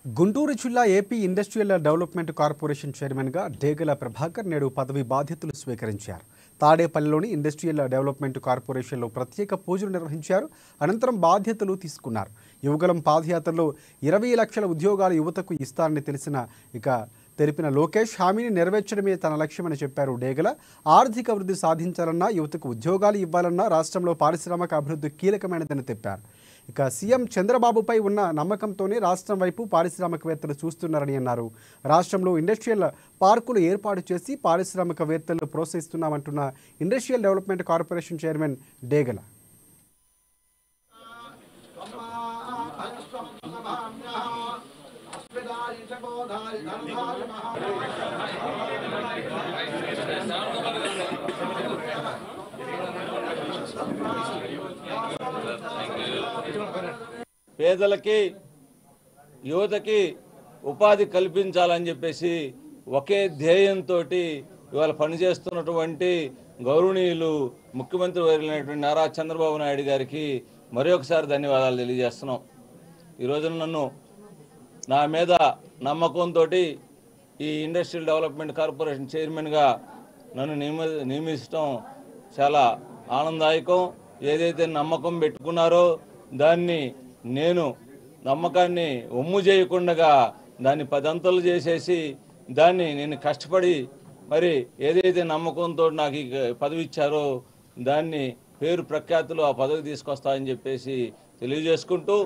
గుంటూరు జిల్లా AP industrial development corporation చైర్మన్గా డేగల ప్రభాకర్ నేడు పదవి బాధ్యతలు స్వీకరించారు. తాడేపల్లిలోని ఇండస్ట్రియల్ డెవలప్మెంట్ కార్పొరేషన్లో ప్రత్యేక పూజలు నిర్వహించారు. అనంతరం బాధ్యతలు తీసుకున్నారు. యువగలం పాదయాత్రలో 20 లక్షల ఉద్యోగాలు యువతకు ఇస్తారని తెలిపిన లోకేష్ హామీని నెరవేర్చడమే తన లక్ష్యమని చెప్పారు. డేగల ఆర్థిక అభివృద్ధి సాధించాలన్నా, యువతకు ఉద్యోగాలు ఇవ్వాలన్నా రాష్ట్రంలో పారిశ్రామిక అభివృద్ధి కీలకమైనదని చెప్పారు. సీఎం చంద్రబాబుపై ఉన్న నమ్మకంతోనే రాష్ట్రం వైపు పారిశ్రామికవేత్తలు చూస్తున్నారని అన్నారు. రాష్ట్రంలో ఇండస్ట్రియల్ పార్కులు ఏర్పాటు చేసి పారిశ్రామికవేత్తలు ప్రోత్సహిస్తున్నామంటున్న ఇండస్ట్రియల్ డెవలప్మెంట్ కార్పొరేషన్ చైర్మన్ డేగల. పేదలకి యువతకి ఉపాధి కల్పించాలని చెప్పేసి ఒకే ధ్యేయంతో ఇవాళ పనిచేస్తున్నటువంటి గౌరవనీయులు ముఖ్యమంత్రి వర్యులైనటువంటి నారా చంద్రబాబు నాయుడు గారికి మరొకసారి ధన్యవాదాలు తెలియజేస్తున్నాం. ఈరోజు నా మీద నమ్మకంతో ఈ ఇండస్ట్రియల్ డెవలప్మెంట్ కార్పొరేషన్ చైర్మన్గా నన్ను నియమించడం చాలా ఆనందదాయకం. ఏదైతే నమ్మకం పెట్టుకున్నారో దాన్ని నేను నమ్మకాన్ని ఒమ్ము చేయకుండా దాన్ని పదంతలు చేసేసి దాన్ని నేను కష్టపడి మరి ఏదైతే నమ్మకంతో నాకు ఈ పదవి ఇచ్చారో దాన్ని పేరు ప్రఖ్యాతులు ఆ పదవి తీసుకొస్తామని చెప్పేసి తెలియజేసుకుంటూ